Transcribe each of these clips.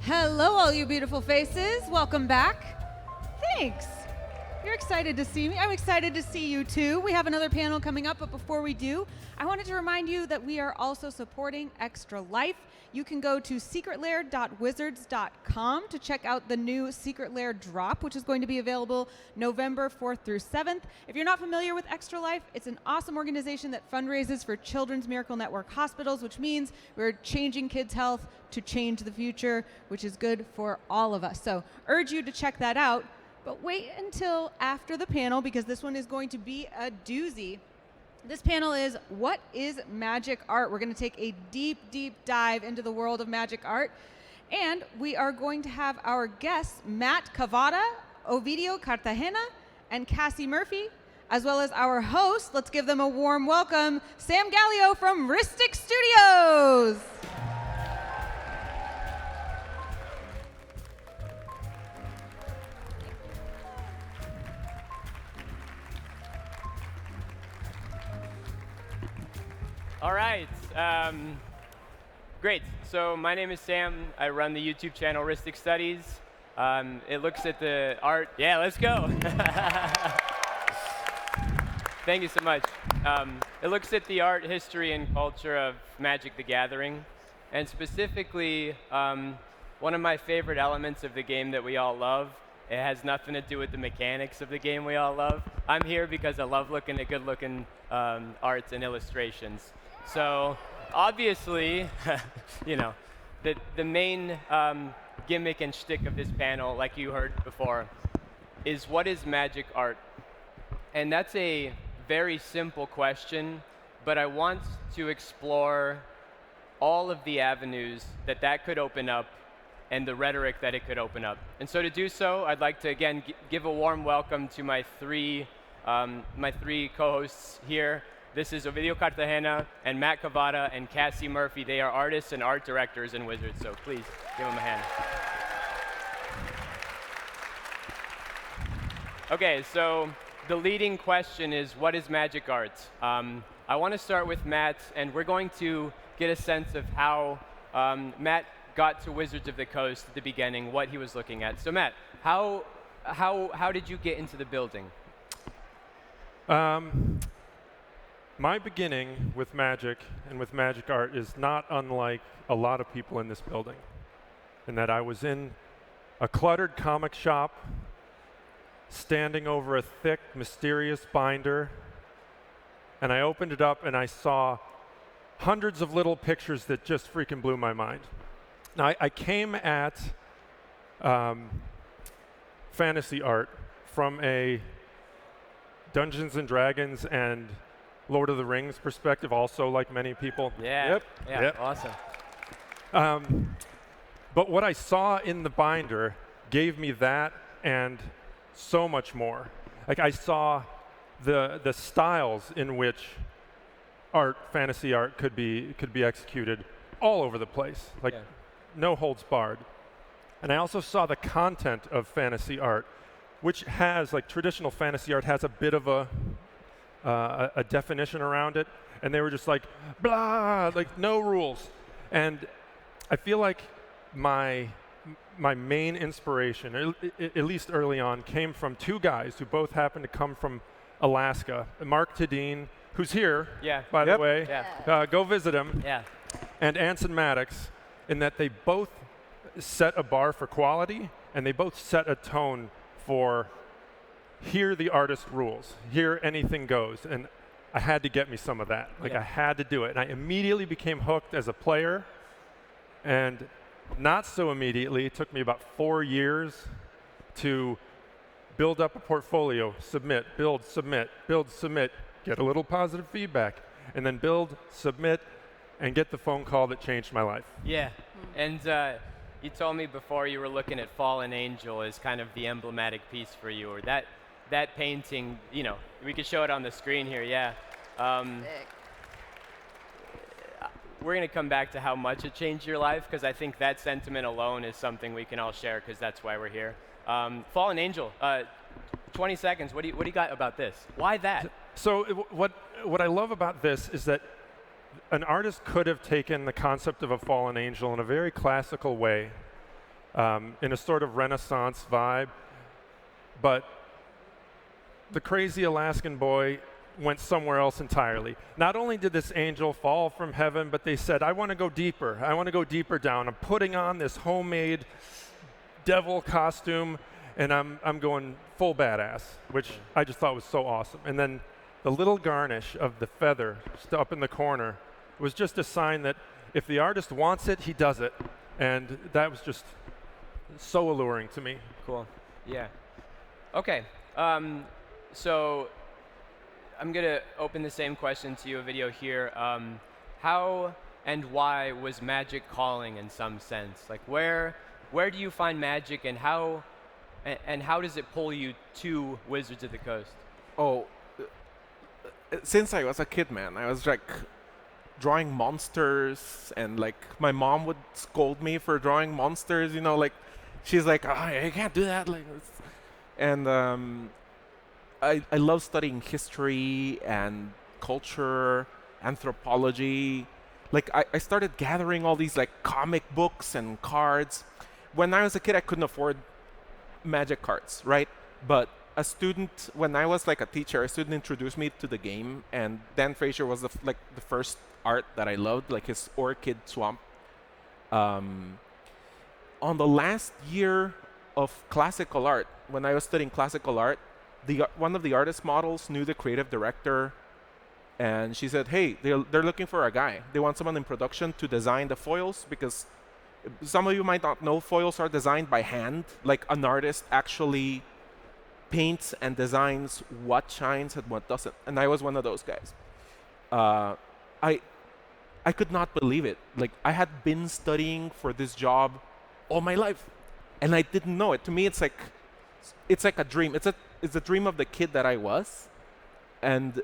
Hello, all you beautiful faces. Welcome back. Thanks. You're excited to see me. I'm excited to see you too. We have another panel coming up, but before we do, I wanted to remind you that we are also supporting Extra Life. You can go to secretlair.wizards.com to check out the new Secret Lair drop, which is going to be available November 4th through 7th. If you're not familiar with Extra Life, it's an awesome organization that fundraises for Children's Miracle Network hospitals, which means we're changing kids' health to change the future, which is good for all of us. So urge you to check that out, but wait until after the panel because this one is going to be a doozy. This panel is What is Magic Art? We're going to take a deep, deep dive into the world of magic art. And we are going to have our guests, Matt Cavotta, Ovidio Cartagena, and Cassie Murphy, as well as our host. Let's give them a warm welcome, Sam Gaglio from Rhystic Studios. All right, great. So my name is Sam. I run the YouTube channel Rhystic Studies. It looks at the art. Yeah, let's go. Thank you so much. It looks at the art, history, and culture of Magic the Gathering. And specifically, one of my favorite elements of the game that we all love. It has nothing to do with the mechanics of the game we all love. I'm here because I love looking at good-looking arts and illustrations. So obviously, you know, the main gimmick and shtick of this panel, like you heard before, is what is magic art? And that's a very simple question, but I want to explore all of the avenues that could open up and the rhetoric that it could open up. And so to do so, I'd like to, again, give a warm welcome to my three co-hosts here. This is Ovidio Cartagena and Matt Cavotta and Cassie Murphy. They are artists and art directors in Wizards, so please give them a hand. Okay, so the leading question is, what is magic art? I want to start with Matt, and we're going to get a sense of how Matt got to Wizards of the Coast at the beginning, what he was looking at. So Matt, how did you get into the building? My beginning with magic and with magic art is not unlike a lot of people in this building, in that I was in a cluttered comic shop, standing over a thick, mysterious binder, and I opened it up and I saw hundreds of little pictures that just freaking blew my mind. Now, I came at fantasy art from a Dungeons and Dragons and Lord of the Rings perspective, also like many people. Yeah, yep. Awesome. But what I saw in the binder gave me that and so much more. Like I saw the styles in which fantasy art could be executed all over the place, like no holds barred. And I also saw the content of fantasy art, which has, like traditional fantasy art has a bit of a definition around it, and they were just like, blah, like no rules. And I feel like my main inspiration, at least early on, came from two guys who both happened to come from Alaska. Mark Tadine, who's here, by the way. Yeah. Go visit him. Yeah. And Anson Maddox, in that they both set a bar for quality, and they both set a tone for here the artist rules, here anything goes, and I had to get me some of that. I had to do it, and I immediately became hooked as a player, and not so immediately. It took me about 4 years to build up a portfolio, submit, build, submit, get a little positive feedback, and then build, submit, and get the phone call that changed my life. Yeah, and you told me before you were looking at Fallen Angel as kind of the emblematic piece for you, or that painting, you know, we could show it on the screen here, We're going to come back to how much it changed your life, because I think that sentiment alone is something we can all share, because that's why we're here. Fallen Angel, 20 seconds, what do you got about this? Why that? So what I love about this is that an artist could have taken the concept of a fallen angel in a very classical way in a sort of Renaissance vibe. But the crazy Alaskan boy went somewhere else entirely. Not only did this angel fall from heaven, but they said, I want to go deeper. I want to go deeper down. I'm putting on this homemade devil costume, and I'm going full badass, which I just thought was so awesome. And then the little garnish of the feather just up in the corner was just a sign that if the artist wants it, he does it. And that was just so alluring to me. Cool. Yeah. Okay. So I'm going to open the same question to you, Ovidio, here. How and why was magic calling in some sense? Like where do you find magic, and how does it pull you to Wizards of the Coast? Oh, since I was a kid, man, I was like drawing monsters, and like my mom would scold me for drawing monsters, you know, like she's like, oh, you can't do that, like, and I love studying history and culture, anthropology. Like I started gathering all these like comic books and cards. When I was a kid, I couldn't afford magic cards, right? But a student, when I was like a teacher, a student introduced me to the game, and Dan Fraser was the first art that I loved, like his orchid swamp. On the last year of classical art, when I was studying classical art, one of the artist models knew the creative director, and she said, hey, they're looking for a guy. They want someone in production to design the foils, because some of you might not know, foils are designed by hand. Like an artist actually paints and designs what shines and what doesn't. And I was one of those guys. I could not believe it. Like I had been studying for this job all my life, and I didn't know it. To me, it's like a dream. It's a dream of the kid that I was, and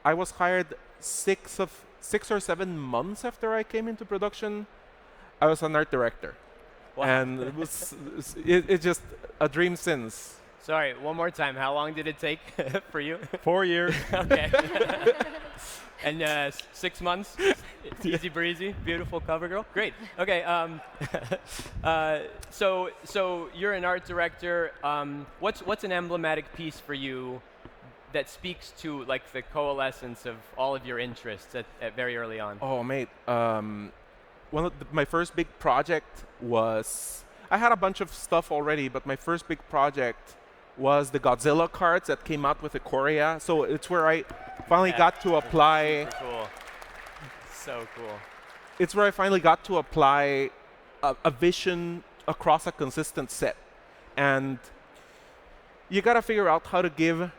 I was hired 6 or 7 months after I came into production. I was an art director. Wow. And it's just a dream since. Sorry, one more time. How long did it take for you? 4 years. Okay. And 6 months? Easy breezy, beautiful cover girl. Great. Okay. So you're an art director. What's an emblematic piece for you that speaks to like the coalescence of all of your interests at very early on? Oh, mate. One of my first big project was, I had a bunch of stuff already, but my first big project was the Godzilla cards that came out with Ikoria. So it's where I finally got to apply. Super cool. So cool. It's where I finally got to apply a vision across a consistent set. And you got to figure out how to give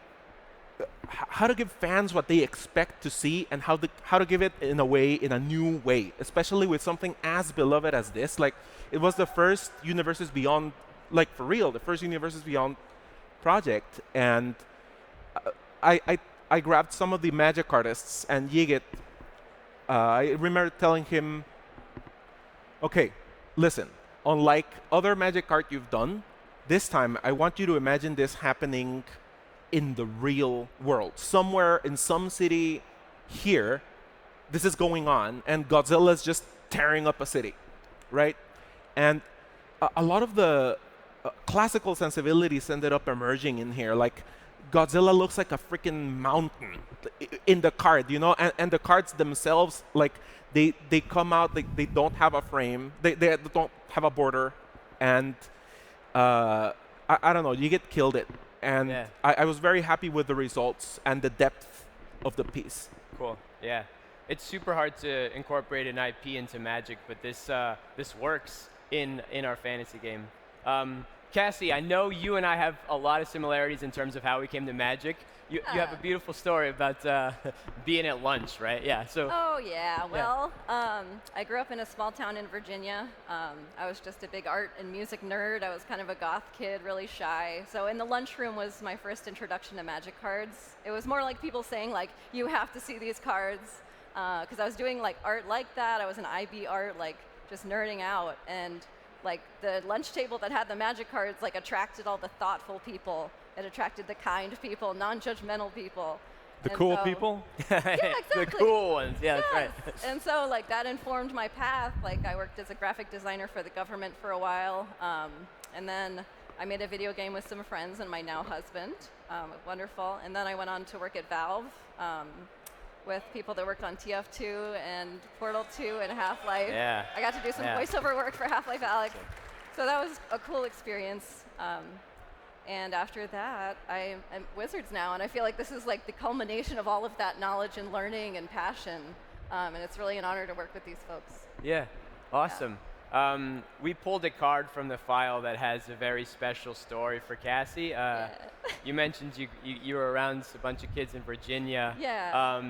fans what they expect to see, and how to give it in a new way, especially with something as beloved as this. Like it was the first Universes Beyond, like for real, the first Universes Beyond project, and I grabbed some of the magic artists and Yigit. I remember telling him, okay, listen, unlike other magic art you've done, this time I want you to imagine this happening in the real world. Somewhere in some city here, this is going on, and Godzilla's just tearing up a city, right? And a lot of the classical sensibilities ended up emerging in here. Like Godzilla looks like a freaking mountain in the card, you know, and the cards themselves, like they come out, they don't have a frame, they don't have a border, and I don't know, you get killed it. And yeah. I was very happy with the results and the depth of the piece. Cool. Yeah. It's super hard to incorporate an IP into Magic, but this works in our fantasy game. Cassie, I know you and I have a lot of similarities in terms of how we came to Magic. You have a beautiful story about being at lunch, right? Yeah. So. Oh yeah. Well, I grew up in a small town in Virginia. I was just a big art and music nerd. I was kind of a goth kid, really shy. So in the lunchroom was my first introduction to Magic cards. It was more like people saying like, "You have to see these cards," because I was doing like art like that. I was an IB art, like just nerding out, and like the lunch table that had the Magic cards like attracted all the thoughtful people. It attracted the kind people, non-judgmental people. The And cool so- people? The exactly. cool ones. Yeah, that's right. Yes. And so like that informed my path. Like I worked as a graphic designer for the government for a while. And then I made a video game with some friends and my now husband. Wonderful. And then I went on to work at Valve with people that worked on TF2 and Portal 2 and Half-Life. Yeah. I got to do some Yeah. voiceover work for Half-Life Alyx. So that was a cool experience. And after that, I'm at Wizards now, and I feel like this is like the culmination of all of that knowledge and learning and passion. And it's really an honor to work with these folks. Yeah, awesome. We pulled a card from the file that has a very special story for Cassie. You mentioned you were around a bunch of kids in Virginia. Yeah.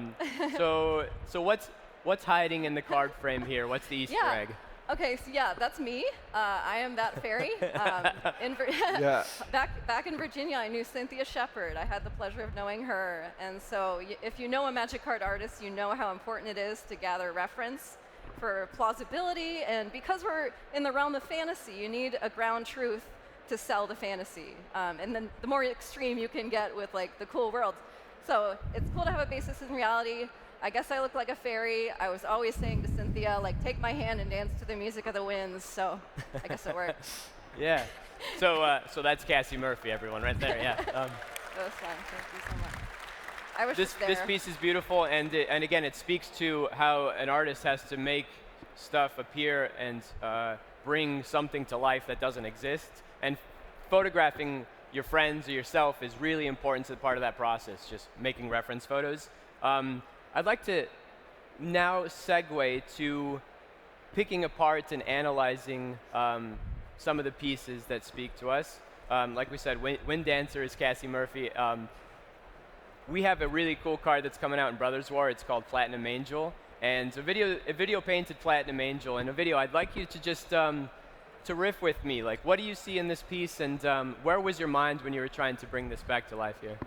So what's hiding in the card frame here? What's the Easter Yeah. egg? Okay, so yeah, that's me. I am that fairy. Yeah. Back in Virginia, I knew Cynthia Shepard. I had the pleasure of knowing her. And so if you know a magic card artist, you know how important it is to gather reference for plausibility. And because we're in the realm of fantasy, you need a ground truth to sell the fantasy. And then the more extreme you can get with like the cool worlds. So it's cool to have a basis in reality. I guess I look like a fairy. I was always saying to Cynthia, like, take my hand and dance to the music of the winds. So I guess it worked. Yeah. So that's Cassie Murphy, everyone, right there. Yeah. It was fun. Thank you so much. I was This just there. this piece is beautiful, and again, it speaks to how an artist has to make stuff appear and bring something to life that doesn't exist. And photographing your friends or yourself is really important to part of that process. Just making reference photos. I'd like to now segue to picking apart and analyzing some of the pieces that speak to us. Like we said, Wind Dancer is Cassie Murphy. We have a really cool card that's coming out in Brothers War. It's called Platinum Angel. And a video painted Platinum Angel. And Ovidio, I'd like you to just to riff with me. Like, what do you see in this piece, and where was your mind when you were trying to bring this back to life here?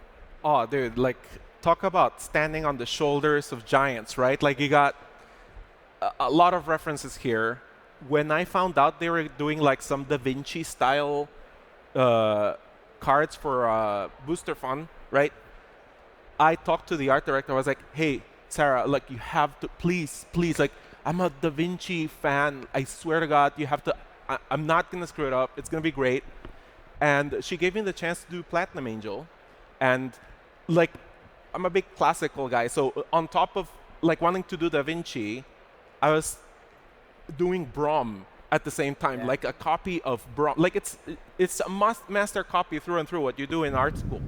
Oh, dude, like, talk about standing on the shoulders of giants, right? Like, you got a lot of references here. When I found out they were doing like some Da Vinci style cards for Booster Fun, right? I talked to the art director. I was like, hey, Sarah, like, you have to, please, like, I'm a Da Vinci fan. I swear to God, you have to, I'm not going to screw it up. It's going to be great. And she gave me the chance to do Platinum Angel. And like, I'm a big classical guy. So on top of like wanting to do Da Vinci, I was doing Brahm at the same time, like a copy of Brahm. Like it's a master copy through and through what you do in art school.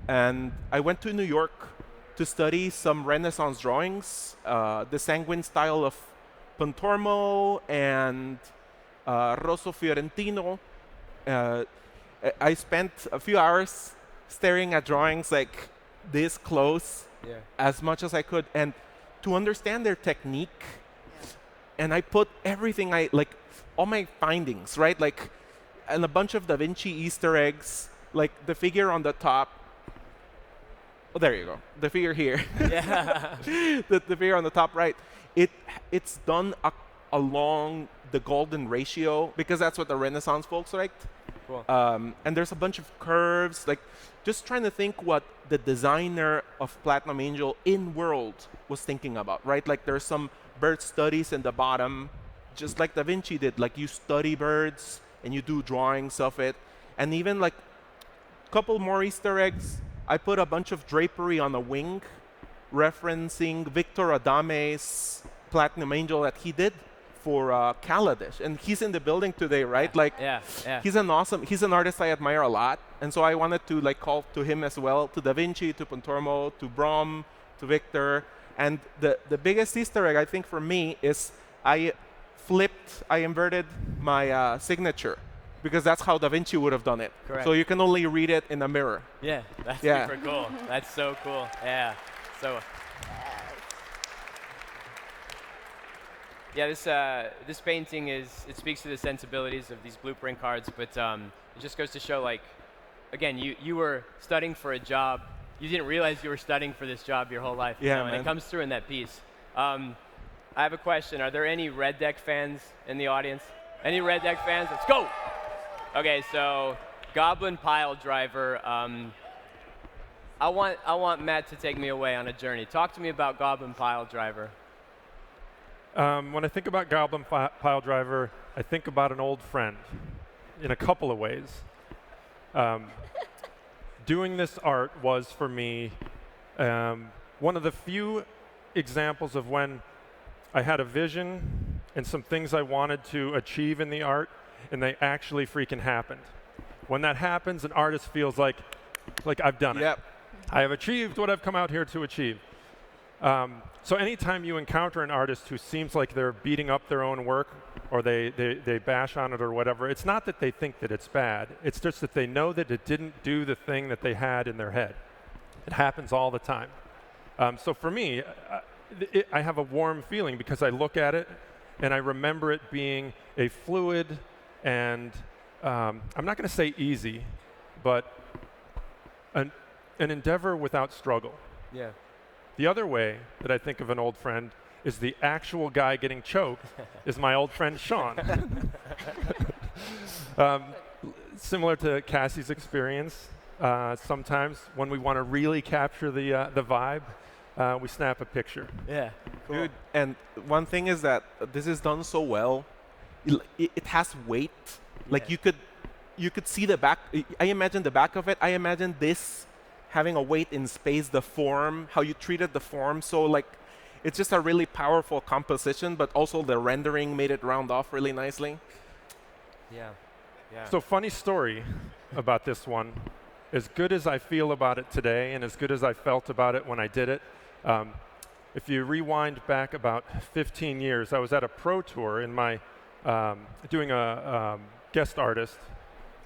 And I went to New York to study some Renaissance drawings, the sanguine style of Pontormo and Rosso Fiorentino. I spent a few hours staring at drawings like this close as much as I could, and to understand their technique. And I put everything like all my findings, right? Like, and a bunch of Da Vinci Easter eggs, like the figure on the top. Oh, there you go. The figure here. Yeah. the figure on the top right. It's done along the golden ratio because that's what the Renaissance folks liked. Cool. And there's a bunch of curves, like just trying to think what the designer of Platinum Angel in world was thinking about, right? Like there's some bird studies in the bottom, just like Da Vinci did. Like you study birds and you do drawings of it. And even like a couple more Easter eggs. I put a bunch of drapery on a wing, referencing Victor Adame's Platinum Angel that he did for Kaladesh. And he's in the building today, right? Like, he's an artist I admire a lot. And so I wanted to like call to him as well, to Da Vinci, to Pontormo, to Brahm, to Victor. And the biggest Easter egg, I think, for me is I inverted my signature, because that's how Da Vinci would have done it. Correct. So you can only read it in a mirror. Yeah, that's super cool. That's so cool. Yeah. So. Yeah, this painting it speaks to the sensibilities of these blueprint cards, but it just goes to show, like, again, you were studying for a job. You didn't realize you were studying for this job your whole life. Yeah, and it comes through in that piece. I have a question. Are there any Red Deck fans in the audience? Any Red Deck fans? Let's go! Okay, so Goblin Pile Driver. I want Matt to take me away on a journey. Talk to me about Goblin Pile Driver. When I think about Goblin Pile Driver, I think about an old friend in a couple of ways. Doing this art was, for me, one of the few examples of when I had a vision and some things I wanted to achieve in the art, and they actually freaking happened. When that happens, an artist feels like I've done it. I have achieved what I've come out here to achieve. So anytime you encounter an artist who seems like they're beating up their own work, or they bash on it or whatever, it's not that they think that it's bad. It's just that they know that it didn't do the thing that they had in their head. It happens all the time. So for me, I have a warm feeling because I look at it and I remember it being a fluid and I'm not going to say easy, but an endeavor without struggle. Yeah. The other way that I think of an old friend is the actual guy getting choked is my old friend Sean. Similar to Cassie's experience, sometimes when we want to really capture the vibe, we snap a picture. Yeah. Cool. Dude, and one thing is that this is done so well. It has weight. Like you could see the back. I imagine the back of it. I imagine this having a weight in space, the form, how you treated the form. So like, it's just a really powerful composition, but also the rendering made it round off really nicely. Yeah. Yeah. So funny story about this one. As good as I feel about it today and as good as I felt about it when I did it, if you rewind back about 15 years, I was at a pro tour in my doing a guest artist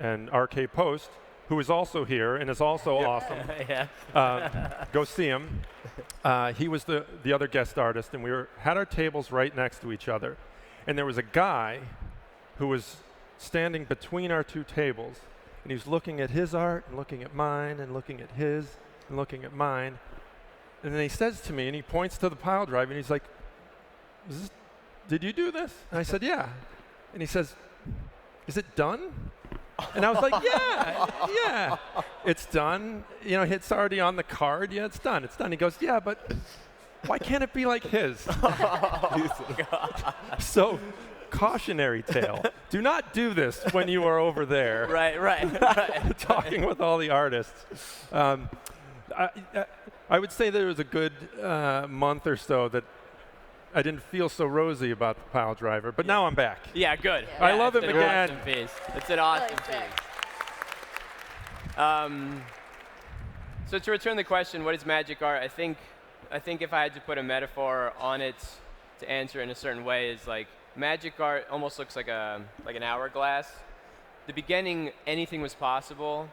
and RK Post, who is also here and is also awesome. Go see him. He was the other guest artist, and we had our tables right next to each other. And there was a guy who was standing between our two tables, and he was looking at his art and looking at mine and looking at his and looking at mine. And then he says to me, and he points to the pile drive, and he's like, did you do this? And I said, yeah. And he says, is it done? And I was like, yeah, it's done. You know, it's already on the card. Yeah, it's done. It's done. He goes, yeah, but why can't it be like his? So, cautionary tale. Do not do this when you are over there. Right. Talking with all the artists. I would say there was a good month or so that I didn't feel so rosy about the pile driver, but now I'm back. Yeah, good. Yeah. I love him again. Awesome piece. It's an awesome piece. So to return the question, what is magic art? I think if I had to put a metaphor on it to answer in a certain way, is like magic art almost looks like an hourglass. The beginning, anything was possible.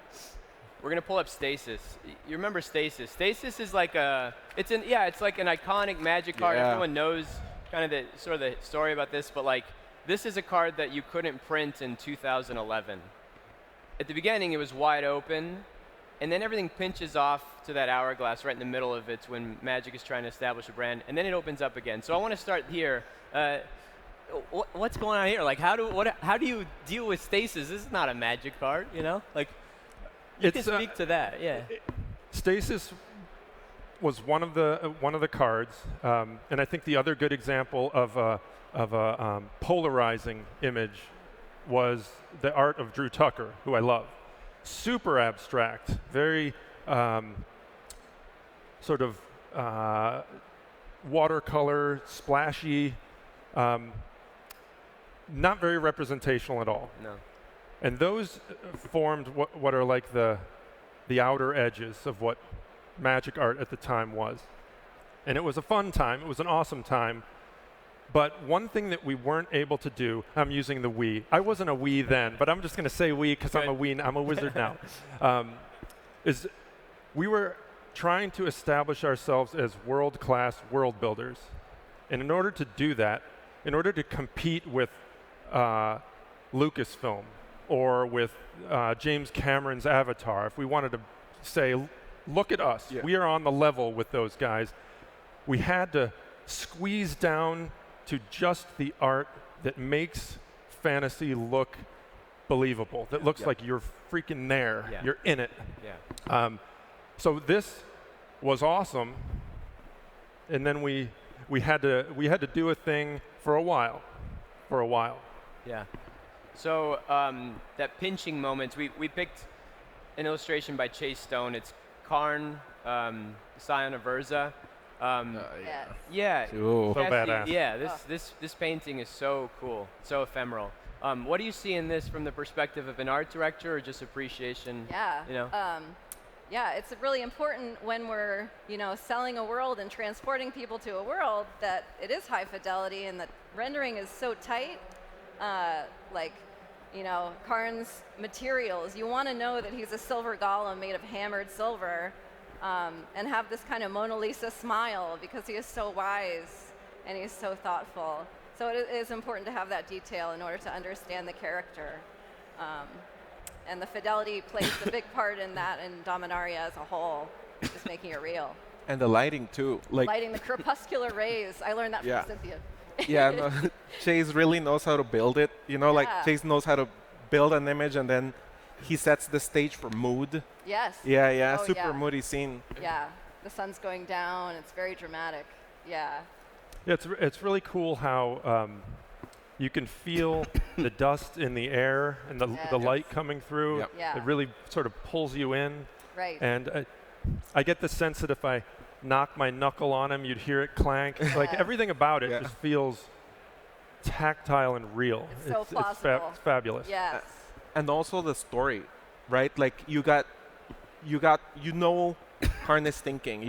We're gonna pull up Stasis. You remember Stasis? Stasis is like it's like an iconic magic card. Yeah. Everyone knows kind of the story about this, but like this is a card that you couldn't print in 2011. At the beginning, it was wide open, and then everything pinches off to that hourglass right in the middle of it when Magic is trying to establish a brand, and then it opens up again. So I want to start here. What's going on here? Like, how do you deal with Stasis? This is not a magic card, you know? Like, you can speak to that, yeah. Stasis was one of the cards, and I think the other good example of a polarizing image was the art of Drew Tucker, who I love. Super abstract, very sort of watercolor, splashy, not very representational at all. No. And those formed what are like the outer edges of what magic art at the time was. And it was a fun time. It was an awesome time. But one thing that we weren't able to do, I'm using the we. I wasn't a we then, but I'm just going to say we because I'm a wizard now. Is we were trying to establish ourselves as world-class world builders. And in order to do that, in order to compete with Lucasfilm, or with James Cameron's Avatar, if we wanted to say, look at us, we are on the level with those guys, we had to squeeze down to just the art that makes fantasy look believable, that looks like you're freaking there, you're in it. So this was awesome, and then we had to do a thing for a while. Yeah. So that pinching moment, we picked an illustration by Chase Stone. It's Karn, Scion of Urza. Yes. Yeah. Ooh. So Cassie, badass. Yeah, this painting is so cool, so ephemeral. What do you see in this from the perspective of an art director or just appreciation? Yeah. You know? Yeah, it's really important when we're, selling a world and transporting people to a world that it is high fidelity and that rendering is so tight. Karn's materials, you want to know that he's a silver golem made of hammered silver, and have this kind of Mona Lisa smile because he is so wise and he's so thoughtful. So it is important to have that detail in order to understand the character. And the fidelity plays a big part in that, and Dominaria as a whole, just making it real. And the lighting too. Lighting the crepuscular rays. I learned that Yeah. from Cynthia. Yeah, no, Chase really knows how to build it. Yeah. Chase knows how to build an image, and then he sets the stage for mood. Yes. Yeah, Oh, super yeah. moody scene. Yeah. The sun's going down. It's very dramatic. Yeah. Yeah, it's really cool how you can feel the dust in the air and the Yes. light coming through. Yep. Yeah. It really sort of pulls you in. Right. And I get the sense that if I knock my knuckle on him, you'd hear it clank. Like everything about it Yeah. just feels tactile and real. It's so plausible. It's fabulous. Yes. And also the story, right? Like you know Karn is thinking,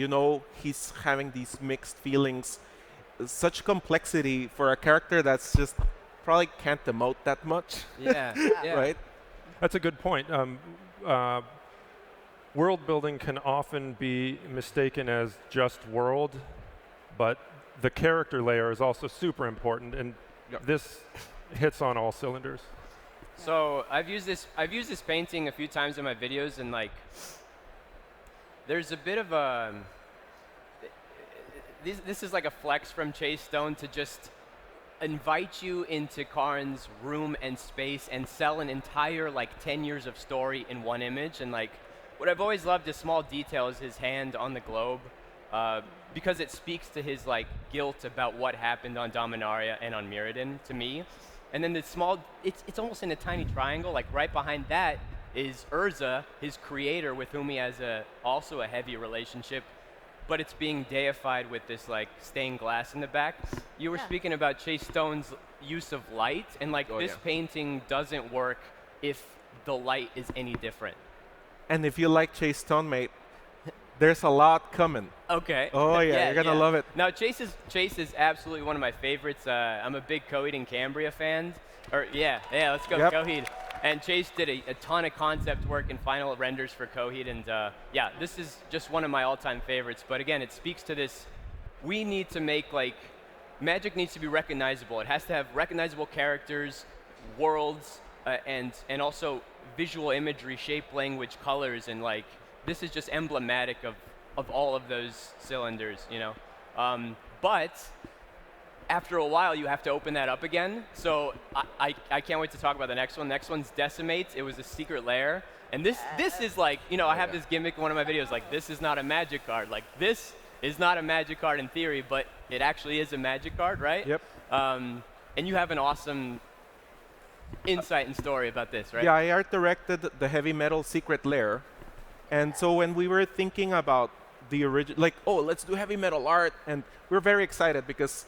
he's having these mixed feelings, such complexity for a character that's just probably can't emote that much, Yeah. Yeah. right? That's a good point. World building can often be mistaken as just world, but the character layer is also super important, and Yep. this hits on all cylinders. So I've used this painting a few times in my videos, and there's a bit of a this is like a flex from Chase Stone to just invite you into Karn's room and space and sell an entire 10 years of story in one image. And what I've always loved is small details, his hand on the globe, because it speaks to his guilt about what happened on Dominaria and on Mirrodin to me. And then the small, it's almost in a tiny triangle. Right behind that is Urza, his creator, with whom he has also a heavy relationship, but it's being deified with this stained glass in the back. You were Yeah. speaking about Chase Stone's use of light, and this yeah. painting doesn't work if the light is any different. And if you like Chase Stone, mate, there's a lot coming. Okay. Oh yeah, you're gonna love it. Now Chase is absolutely one of my favorites. I'm a big Coheed and Cambria fan. Let's go Yep. Coheed. And Chase did a ton of concept work and final renders for Coheed, and this is just one of my all-time favorites. But again, it speaks to this. We need to make Magic needs to be recognizable. It has to have recognizable characters, worlds, and also visual imagery, shape, language, colors, and this is just emblematic of all of those cylinders, but after a while, you have to open that up again. So I can't wait to talk about the next one. Next one's Decimates. It was a secret lair. And this is I have this gimmick in one of my videos, this is not a Magic card. This is not a Magic card in theory, but it actually is a Magic card, right? Yep. And you have an awesome insight and story about this, right? Yeah, I art directed the heavy metal secret lair, and so when we were thinking about the original, let's do heavy metal art, and we're very excited because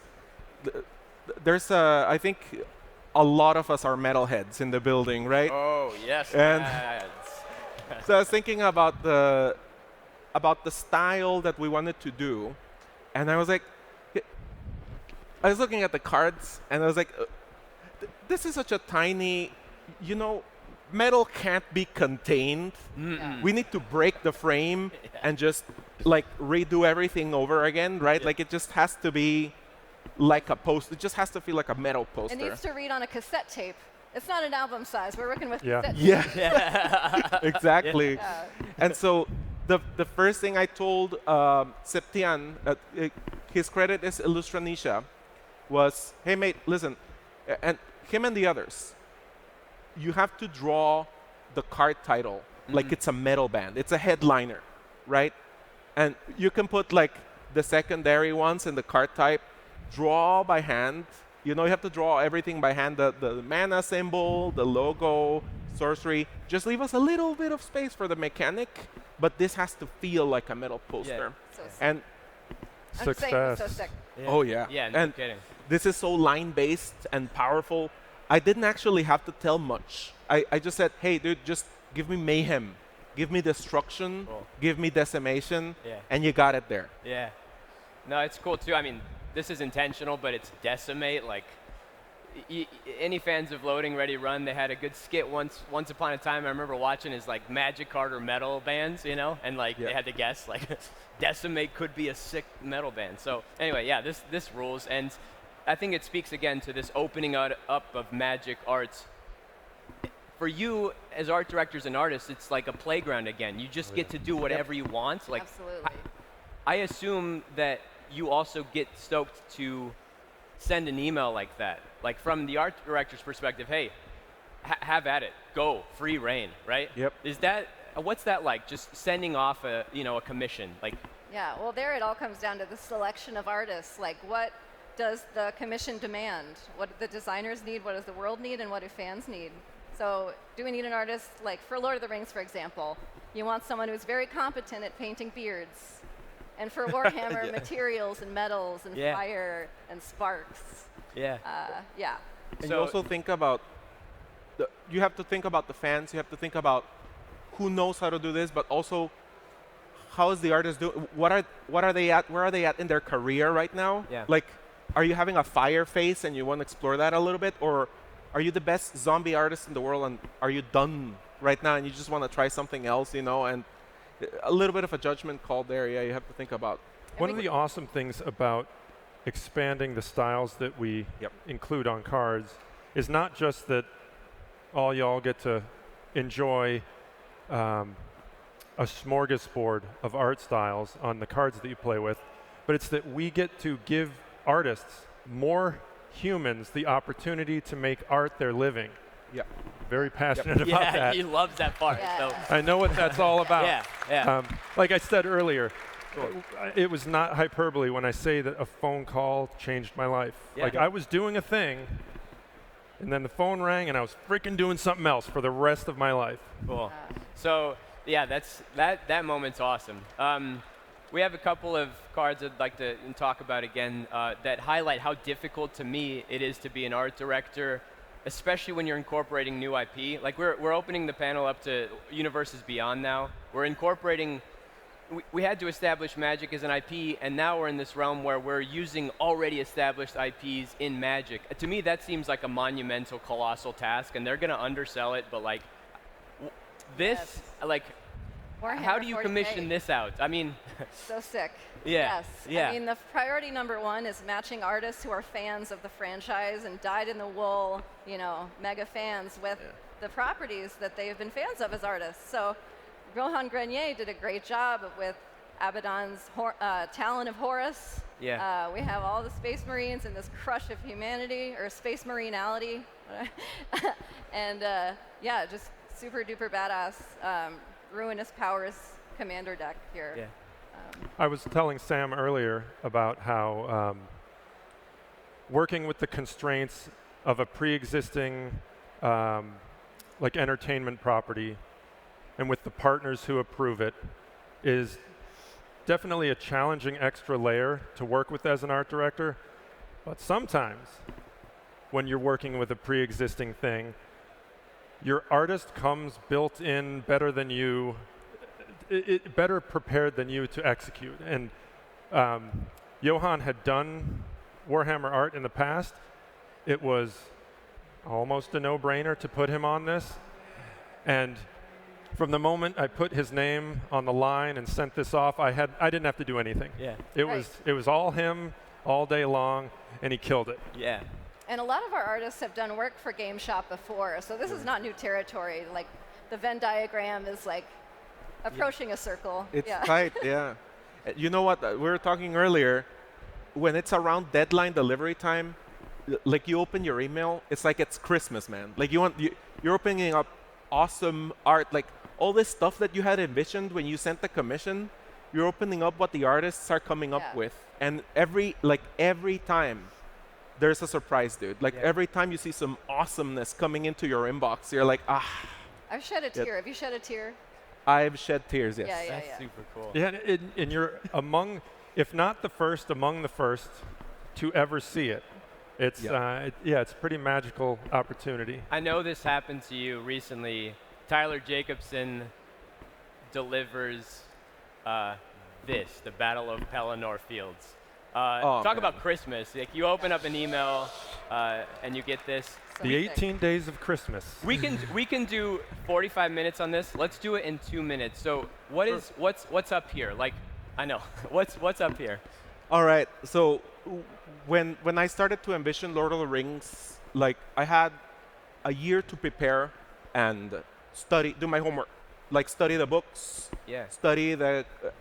there's I think a lot of us are metalheads in the building, right? Oh, yes. And- lads. So I was thinking about the style that we wanted to do, and I was looking at the cards, and I was this is such a tiny, metal can't be contained. Mm-mm. We need to break the frame and just redo everything over again, right? Yeah. It just has to be like a poster. It just has to feel like a metal poster. It needs to read on a cassette tape. It's not an album size. We're working with Yeah. cassette tapes. Yeah, exactly. Yeah. And so the first thing I told Septian, his credit is Illustranisha, was, hey mate, listen, and him and the others, you have to draw the card title like it's a metal band. It's a headliner. right? And you can put like the secondary ones in the card type, draw by hand. You know, you have to draw everything by hand, the mana symbol, the logo, sorcery. Just leave us a little bit of space for the mechanic, but this has to feel like a metal poster. So sick. And I'm saying it's so sick. oh yeah, Yeah, no and kidding. this is so line-based and powerful. I didn't actually have to tell much. I just said, hey, dude, just give me mayhem. Give me destruction. Cool. Give me decimation. Yeah. And you got it there. Yeah. No, it's cool too. I mean, this is intentional, but it's decimate. Like, any fans of Loading Ready Run, they had a good skit once upon a time. I remember watching his like Magic card or metal bands, you know, and like they had to guess like decimate could be a sick metal band. So anyway, yeah, this rules, and I think it speaks again to this opening up of Magic arts. For you as art directors and artists, it's like a playground again. You just get to do whatever you want. Like, Absolutely. I assume that you also get stoked to send an email like that. Like from the art director's perspective, hey, have at it, go, free reign, right? Yep. Is that, what's that like? Just sending off a commission, like. Yeah, well, there it all comes down to the selection of artists. Like, what does the commission demand? What do the designers need? What does the world need? And what do fans need? So do we need an artist, like for Lord of the Rings, for example, you want someone who's very competent at painting beards. And for Warhammer, materials and metals and fire and sparks. Yeah. Yeah. And So- you also think about, you have to think about the fans. You have to think about who knows how to do this, but also how is the artist doing? What are they at? Where are they at in their career right now? Yeah. Like, are you having a fire face and you want to explore that a little bit, or are you the best zombie artist in the world and are you done right now and you just want to try something else, you know? And a little bit of a judgment call there. Yeah, you have to think about. One of the awesome things about expanding the styles that we include on cards is not just that all y'all get to enjoy a smorgasbord of art styles on the cards that you play with, but it's that we get to give artists, more humans, the opportunity to make art their living. Yeah. Very passionate about that. He loves that part. Yeah. So. I know what that's all about. Yeah. Like I said earlier, it was not hyperbole when I say that a phone call changed my life. Yeah. Like I was doing a thing, and then the phone rang, and I was freaking doing something else for the rest of my life. Cool. So yeah, that moment's awesome. We have a couple of cards I'd like to talk about again that highlight how difficult to me it is to be an art director, especially when you're incorporating new IP. Like we're opening the panel up to universes beyond now. We're incorporating. We had to establish Magic as an IP, and now we're in this realm where we're using already established IPs in Magic. To me, that seems like a monumental, colossal task, and they're going to undersell it. But like this, like. Warhammer How do you 40K. commission this out? I mean, So sick. Yeah, Yes. yeah. I mean, the priority number one is matching artists who are fans of the franchise and dyed-in-the-wool, mega fans with the properties that they've been fans of as artists. So Rohan Grenier did a great job with Abaddon's Talon of Horus. Yeah. We have all the Space Marines in this crush of humanity, or Space Marinality. And just super duper badass. Ruinous Powers commander deck here. yeah. I was telling Sam earlier about how working with the constraints of a pre-existing like entertainment property and with the partners who approve it is definitely a challenging extra layer to work with as an art director. But sometimes when you're working with a pre-existing thing, your artist comes built in better than you, better prepared than you to execute. And Johan had done Warhammer art in the past. It was almost a no-brainer to put him on this. And from the moment I put his name on the line and sent this off, I didn't have to do anything. Yeah. It was all him all day long, and he killed it. Yeah. And a lot of our artists have done work for Game Shop before, so this is not new territory. Like, the Venn diagram is like approaching a circle. It's tight, yeah. You know what? We were talking earlier. When it's around deadline delivery time, like you open your email, it's like it's Christmas, man. Like you're opening up awesome art, like all this stuff that you had envisioned when you sent the commission. you're opening up what the artists are coming up with, and every time there's a surprise, dude. Like every time you see some awesomeness coming into your inbox, you're like, ah. I've shed a tear. Have you shed a tear? I've shed tears, yes. That's super cool. Yeah, and you're among, if not the first, among the first to ever see it. It's it's a pretty magical opportunity. I know this happened to you recently. Tyler Jacobson delivers the Battle of Pelennor Fields. Talk about Christmas. Like, you open up an email and you get this. The 18 days of Christmas. We can do 45 minutes on this. Let's do it in 2 minutes. So what's up here? Like, I know what's up here. All right. So when I started to envision Lord of the Rings, like, I had a year to prepare and do my homework. Like, study the books, study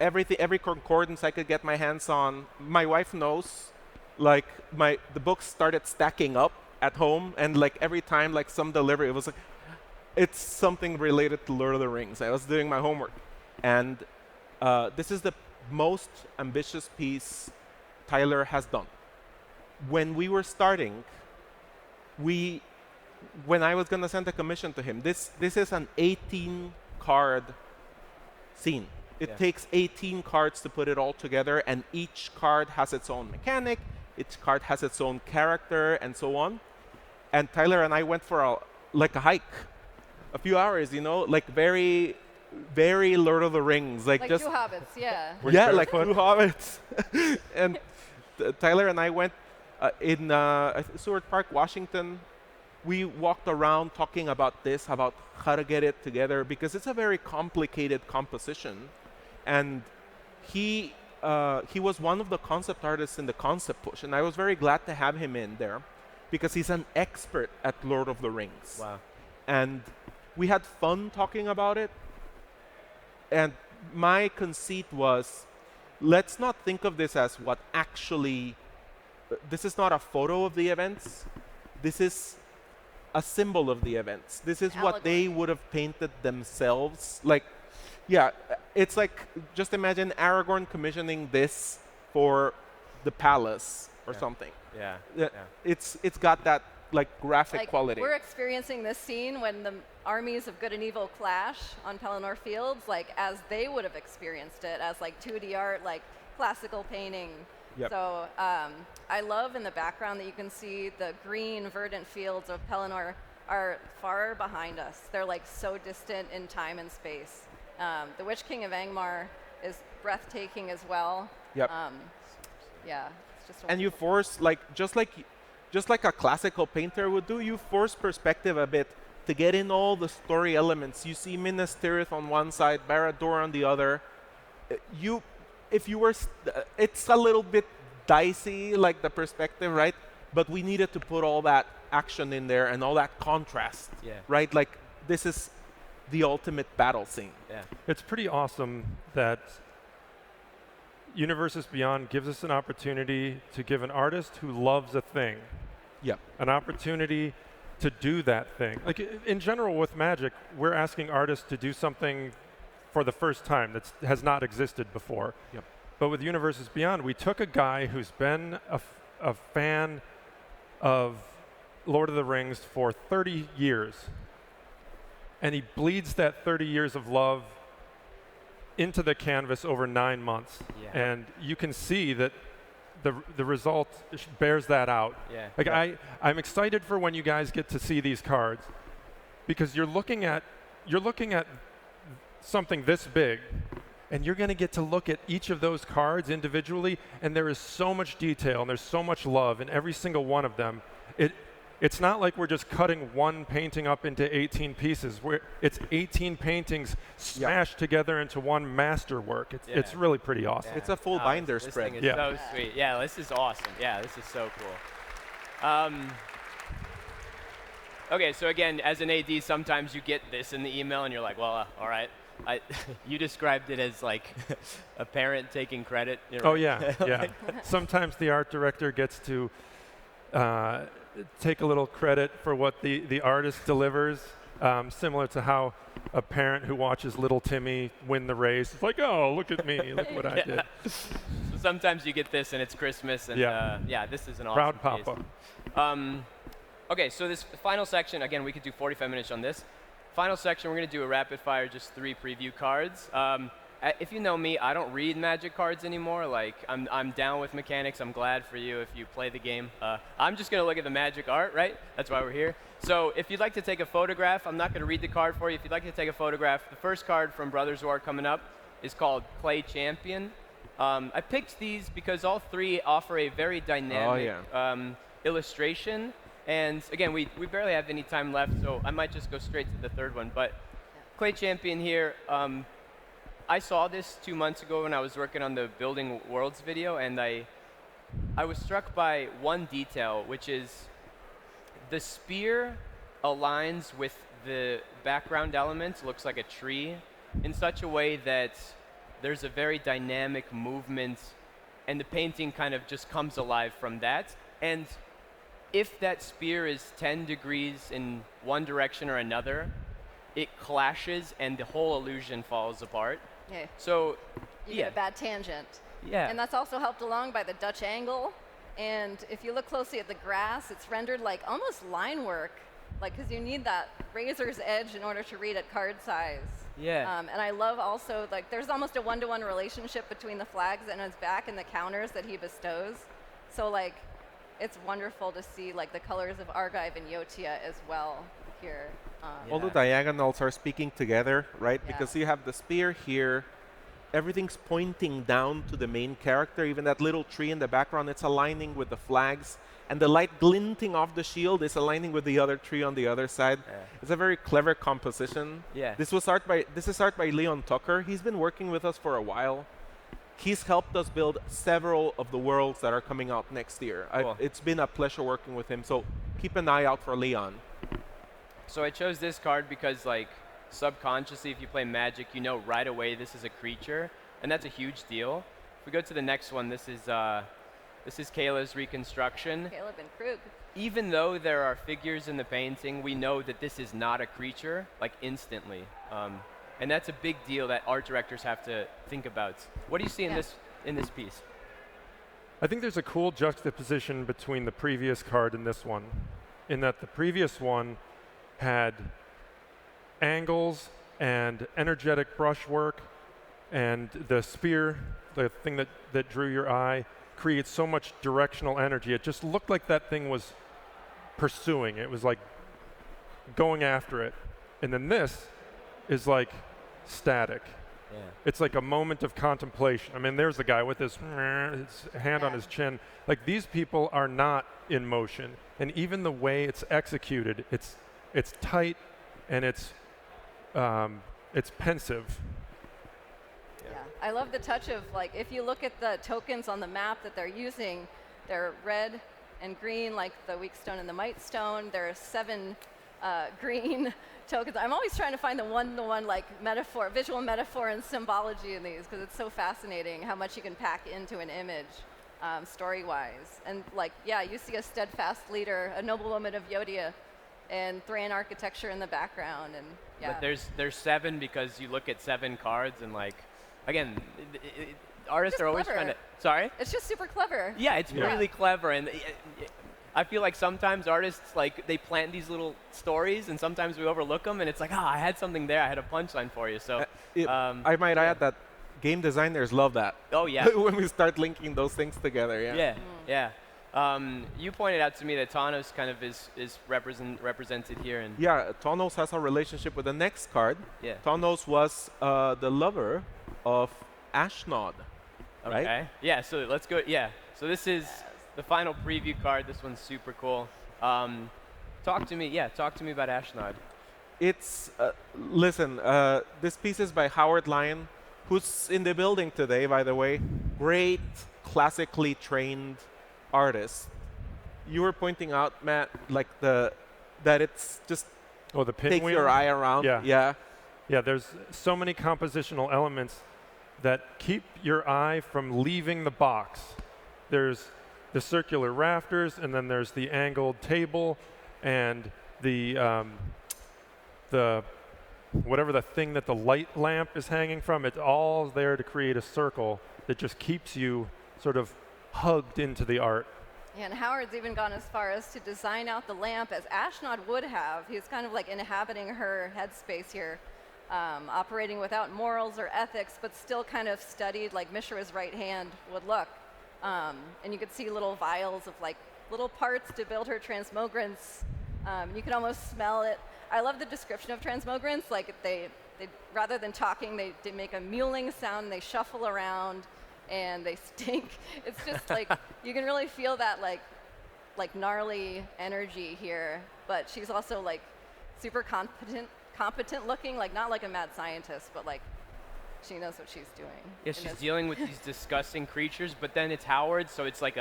every concordance I could get my hands on. My wife knows, like, the books started stacking up at home, and like every time, like, some delivery, it was like, it's something related to Lord of the Rings. I was doing my homework, and this is the most ambitious piece Tyler has done. When we were starting, when I was gonna send a commission to him, this is an 18-card scene. It takes 18 cards to put it all together, and each card has its own mechanic, each card has its own character, and so on. And Tyler and I went for a hike, a few hours, like very, very Lord of the Rings, like just two hobbits, like two hobbits. And Tyler and I went in Seward Park, Washington. We walked around talking about how to get it together, because it's a very complicated composition. And he was one of the concept artists in the concept push, and I was very glad to have him in there, because he's an expert at Lord of the Rings. Wow. And we had fun talking about it. And my conceit was, let's not think of this as what actually, this is not a photo of the events. This is a symbol of the events. This is what they would have painted themselves. Like, it's like, just imagine Aragorn commissioning this for the palace or something. It's got that, like, graphic quality. We're experiencing this scene when the armies of good and evil clash on Pelennor Fields, like, as they would have experienced it, as like 2D art, like classical painting. So I love in the background that you can see the green, verdant fields of Pelennor are far behind us. They're like so distant in time and space. The Witch King of Angmar is breathtaking as well. It's just and you force, like, just like a classical painter would do, you force perspective a bit to get in all the story elements. You see Minas Tirith on one side, Barad-dûr on the other. It's a little bit dicey, like, the perspective, right? But we needed to put all that action in there and all that contrast, right? Like, this is the ultimate battle scene. It's pretty awesome that Universes Beyond gives us an opportunity to give an artist who loves a thing an opportunity to do that thing. Like, in general with Magic, we're asking artists to do something for the first time that has not existed before. But with Universes Beyond, we took a guy who's been a fan of Lord of the Rings for 30 years, and he bleeds that 30 years of love into the canvas over 9 months. And you can see that the result bears that out. Like, I'm excited for when you guys get to see these cards, because you're looking at something this big, and you're going to get to look at each of those cards individually, and there is so much detail and there's so much love in every single one of them. It's not like we're just cutting one painting up into 18 pieces. It's 18 paintings smashed together into one masterwork. It's really pretty awesome. It's a full binder this spread. Thing is so sweet. This is awesome. This is so cool. Okay, so again, as an AD, sometimes you get this in the email and you're like, well, all right. You described it as like a parent taking credit. Oh, yeah. Sometimes the art director gets to take a little credit for what the artist delivers. similar to how a parent who watches little Timmy win the race is like, oh, look at me, look what I did. So sometimes you get this and it's Christmas, and yeah, this is an awesome Proud piece. Papa. Okay, so this final section, again, we could do 45 minutes on this. Final section, we're going to do a rapid fire, just 3 preview cards. If you know me, I don't read Magic cards anymore. Like, I'm down with mechanics. I'm glad for you if you play the game. I'm just going to look at the Magic art, right? That's why we're here. So if you'd like to take a photograph, I'm not going to read the card for you. If you'd like to take a photograph, the first card from Brothers War coming up is called Clay Champion. I picked these because all 3 offer a very dynamic illustration. And again, we barely have any time left, so I might just go straight to the third one. But Clay Champion here, I saw this 2 months ago when I was working on the Building Worlds video, and I was struck by one detail, which is the spear aligns with the background elements, looks like a tree, in such a way that there's a very dynamic movement, and the painting kind of just comes alive from that. And if that spear is 10 degrees in one direction or another, it clashes and the whole illusion falls apart. Yeah. So, you get a bad tangent. Yeah. And that's also helped along by the Dutch angle. And if you look closely at the grass, it's rendered like almost line work, like because you need that razor's edge in order to read at card size. Yeah. And I love also, like, there's almost a one-to-one relationship between the flags and his back and the counters that he bestows. So, like, it's wonderful to see, like, the colors of Argive and Yotia as well here. All the diagonals are speaking together, right? Yeah. Because you have the spear here. Everything's pointing down to the main character. Even that little tree in the background, it's aligning with the flags. And the light glinting off the shield is aligning with the other tree on the other side. Yeah. It's a very clever composition. Yeah. This is art by Leon Tucker. He's been working with us for a while. He's helped us build several of the worlds that are coming out next year. Cool. It's been a pleasure working with him. So keep an eye out for Leon. So I chose this card because, like, subconsciously, if you play Magic, you know right away this is a creature, and that's a huge deal. If we go to the next one, this is Kayla's Reconstruction. Caleb and Krug. Even though there are figures in the painting, we know that this is not a creature, like, instantly. And that's a big deal that art directors have to think about. What do you see in this piece? I think there's a cool juxtaposition between the previous card and this one, in that the previous one had angles and energetic brushwork, and the spear, the thing that drew your eye, creates so much directional energy. It just looked like that thing was pursuing. It was like going after it. And then this is like static. Yeah. It's like a moment of contemplation. I mean, there's the guy with his hand on his chin. Like, these people are not in motion. And even the way it's executed, it's tight and it's pensive. Yeah. I love the touch of, like, if you look at the tokens on the map that they're using, they're red and green, like the weak stone and the might stone. There are 7 green tokens. I'm always trying to find the one-to-one, like, metaphor, visual metaphor and symbology in these, because it's so fascinating how much you can pack into an image, story-wise. And, like, yeah, you see a steadfast leader, a noblewoman of Yodia, and Thrain architecture in the background, and yeah. But there's 7 because you look at 7 cards and, like, again, artists are always clever. trying to. Sorry? It's just super clever. Yeah, it's really clever, and I feel like sometimes artists, like, they plant these little stories, and sometimes we overlook them, and it's like, I had something there, I had a punchline for you. So I might add that game designers love that. Oh yeah. When we start linking those things together, yeah. Yeah. You pointed out to me that Tawnos kind of is represented here, and Yeah, Tawnos has a relationship with the next card. Yeah. Tawnos was the lover of Ashnod, right? okay. Yeah. So let's go. Yeah. So this is the final preview card. This one's super cool. Talk to me. Yeah. Talk to me about Ashnod. It's, listen, this piece is by Howard Lyon, who's in the building today, by the way. Great, classically trained artist. You were pointing out, Matt, like that it's just The pinwheel? takes your eye around. Yeah. Yeah, there's so many compositional elements that keep your eye from leaving the box. There's the circular rafters, and then there's the angled table, and the whatever the thing that the light lamp is hanging from, it's all there to create a circle that just keeps you sort of hugged into the art. Yeah, and Howard's even gone as far as to design out the lamp as Ashnod would have. He's kind of like inhabiting her headspace here, operating without morals or ethics, but still kind of studied like Mishra's right hand would look. And you could see little vials of like little parts to build her transmogrants. You can almost smell it. I love the description of transmogrants. Like they rather than talking, they make a mewling sound. And they shuffle around, and they stink. It's just like you can really feel that like gnarly energy here. But she's also like super competent looking. Like not like a mad scientist, but like she knows what she's doing. Yeah, she's dealing with these disgusting creatures, but then it's Howard, so it's like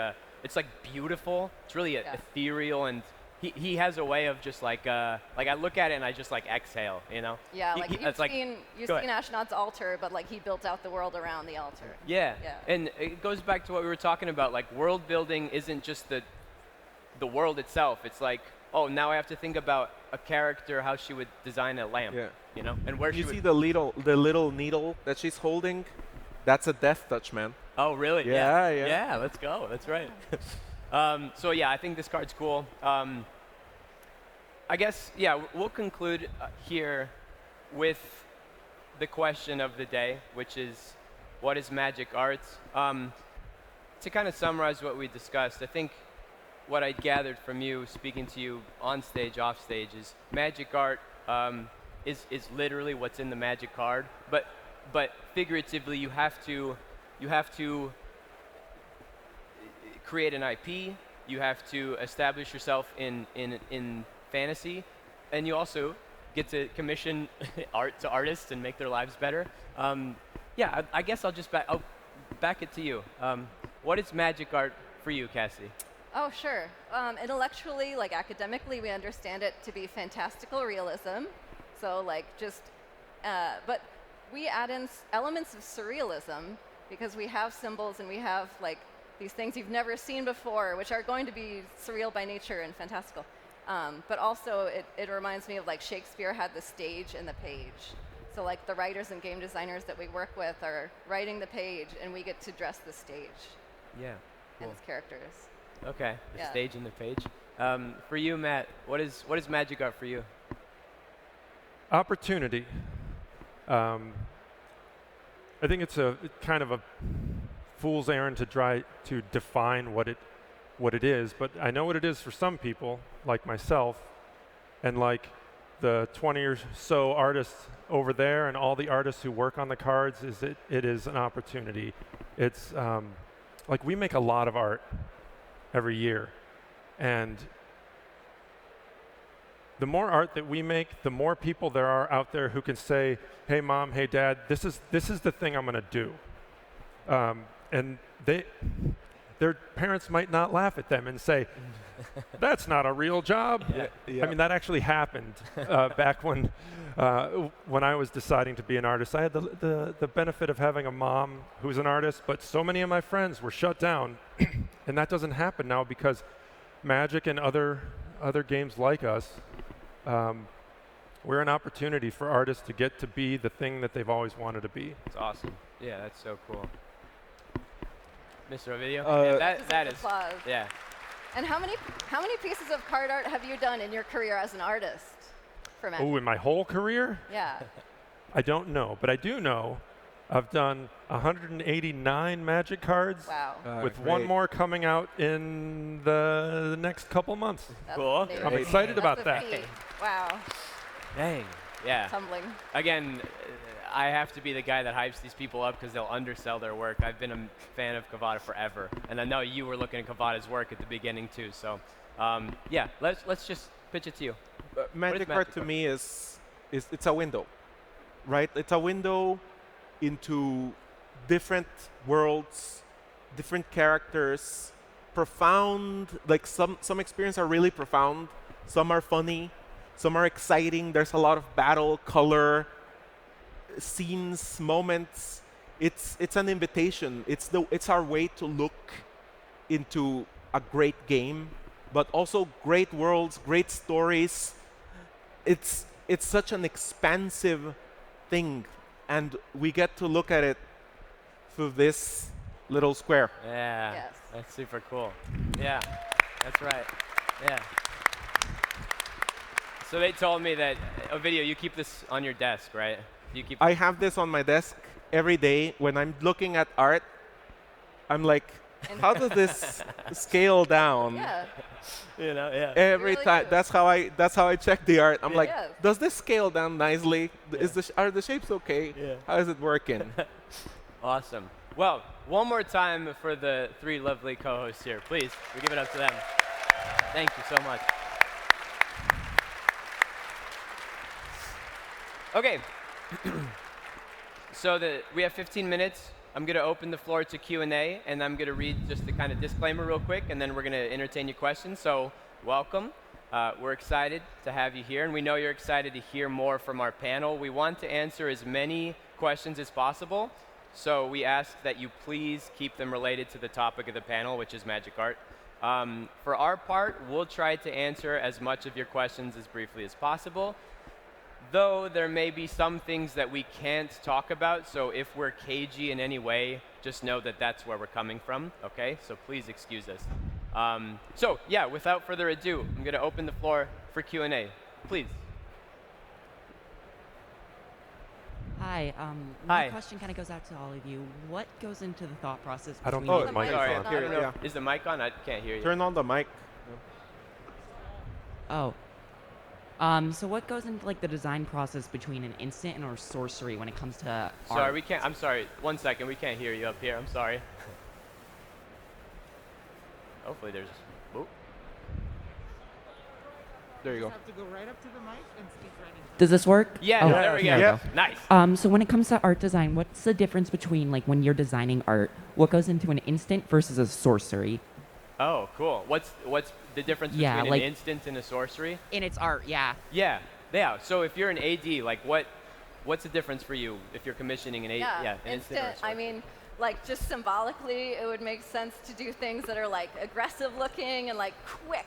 beautiful. It's really ethereal, and he has a way of just like I look at it and I just like exhale, you know? Yeah, like you've seen Ashnod's altar, but like he built out the world around the altar. Yeah. And it goes back to what we were talking about. Like world building isn't just the world itself. It's like, oh, now I have to think about a character, how she would design a lamp, you know, and where You she see would. the little needle that she's holding? That's a death touch, man. Oh, really? Yeah. Yeah, let's go. That's right. So yeah, I think this card's cool. I guess, we'll conclude here with the question of the day, which is, what is magic art? To kind of summarize what we discussed, I think what I gathered from you, speaking to you on stage, off stage, is magic art is literally what's in the magic card, but figuratively you have to create an IP, you have to establish yourself in fantasy, and you also get to commission art to artists and make their lives better. I guess I'll back it to you. What is magic art for you, Cassie? Oh, sure. Intellectually, like academically, we understand it to be fantastical realism. So like but we add in elements of surrealism because we have symbols and we have like these things you've never seen before, which are going to be surreal by nature and fantastical. But also it reminds me of like Shakespeare had the stage and the page. So like the writers and game designers that we work with are writing the page and we get to dress the stage. Yeah. Cool. And its characters. Okay, the stage and the page. For you, Matt, what is magic art for you? Opportunity. I think it's a kind of a fool's errand to try to define what it is, but I know what it is for some people, like myself, and like the 20 or so artists over there, and all the artists who work on the cards. It is an opportunity. It's like we make a lot of art every year, and the more art that we make, the more people there are out there who can say, hey mom, hey dad, this is the thing I'm going to do, and their parents might not laugh at them and say, that's not a real job. I mean, that actually happened back when I was deciding to be an artist. I had the benefit of having a mom who's an artist, but so many of my friends were shut down. And that doesn't happen now because Magic and other games like us, we're an opportunity for artists to get to be the thing that they've always wanted to be. It's awesome. Yeah, that's so cool. Mr. Ovidio? That is applause. Yeah. And how many pieces of card art have you done in your career as an artist for Magic? Oh, in my whole career? Yeah. I don't know, but I do know I've done 189 Magic cards. Wow. With great. one more coming out in the next couple months. That's Cool. amazing. I'm excited about That's that. a feat. Wow. Dang. Yeah. Tumbling. Again, I have to be the guy that hypes these people up because they'll undersell their work. I've been a fan of Cavotta forever, and I know you were looking at Cavotta's work at the beginning too. So, let's just pitch it to you. Magic art to me is it's a window, right? It's a window into different worlds, different characters, profound. Like some experiences are really profound, some are funny, some are exciting. There's a lot of battle, color, scenes, moments. It's an invitation. It's our way to look into a great game, but also great worlds, great stories. It's it's such an expansive thing, and we get to look at it through this little square. Yeah, Yes. that's super cool. Yeah, that's right. Yeah. So they told me that, Ovidio, you keep this on your desk, right? You keep. I have this on my desk every day. When I'm looking at art, I'm like, how does this scale down? Yeah. You know, yeah. Every Really time. do. That's how I check the art. I'm like, Yes. does this scale down nicely? Are the shapes okay? Yeah. How is it working? Awesome. Well, one more time for the three lovely co-hosts here. Please, we give it up to them. Thank you so much. Okay. So we have 15 minutes. I'm going to open the floor to Q&A, and I'm going to read just the kind of disclaimer real quick, and then we're going to entertain your questions. So welcome. We're excited to have you here, and we know you're excited to hear more from our panel. We want to answer as many questions as possible, so we ask that you please keep them related to the topic of the panel, which is magic art. For our part, we'll try to answer as much of your questions as briefly as possible, though there may be some things that we can't talk about, so if we're cagey in any way, just know that that's where we're coming from, okay? So please excuse us. So yeah, without further ado, I'm going to open the floor for Q&A. Please. Hi. Hi. My question kind of goes out to all of you. What goes into the thought process I don't between think Oh, the mic is Sorry, on. I don't know. Yeah. Is the mic on? I can't hear you. Turn on the mic. Oh. So what goes into like the design process between an instant and or sorcery when it comes to Sorry, art? we can't. I'm sorry. 1 second. We can't hear you up here. I'm sorry. Hopefully there's. Oh. There you go. Have to go right up to the mic and speak right into Does this work? Yeah, Oh, there we go. Yeah. Nice. So when it comes to art design, what's the difference between like when you're designing art, what goes into an instant versus a sorcery? Oh, cool. What's the difference Yeah, between like- an instant and a sorcery? In its art, yeah. Yeah. So if you're an AD, like what's the difference for you if you're commissioning an AD? Yeah, an instant. Or a I sorcery? mean, like just symbolically, it would make sense to do things that are like aggressive looking and like quick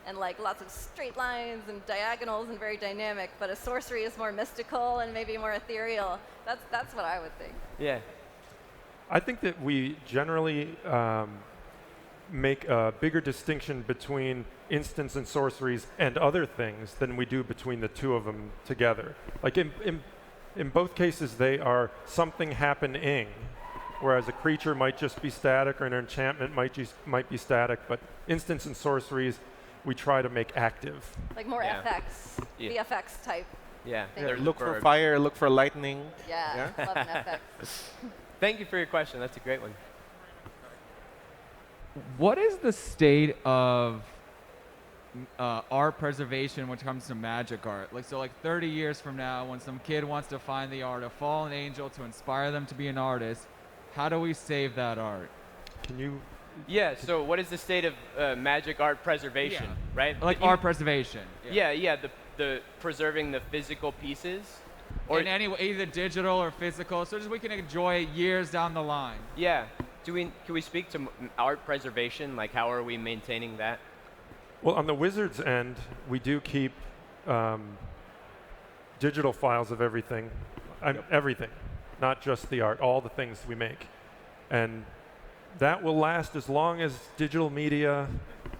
and like lots of straight lines and diagonals and very dynamic. But a sorcery is more mystical and maybe more ethereal. That's what I would think. Yeah. I think that we generally make a bigger distinction between instants and sorceries and other things than we do between the two of them together. Like in both cases, they are something happening, whereas a creature might just be static or an enchantment might be static. But instants and sorceries, we try to make active. Like more Yeah. FX, Yeah. VFX type. Yeah. Yeah, They're Look for verb. fire, look for lightning. Yeah, love an FX. Thank you for your question. That's a great one. What is the state of art preservation when it comes to magic art? Like, so like 30 years from now, when some kid wants to find the art, a fallen angel to inspire them to be an artist, how do we save that art? Can you? Yeah. So what is the state of magic art preservation? Yeah. Right. Like art preservation. Yeah. The preserving the physical pieces. Or In any way, either digital or physical, so just we can enjoy it years down the line. yeah. Can we speak to art preservation? Like how are we maintaining that? Well, on the Wizards end, we do keep digital files of everything, everything, not just the art, all the things we make. And that will last as long as digital media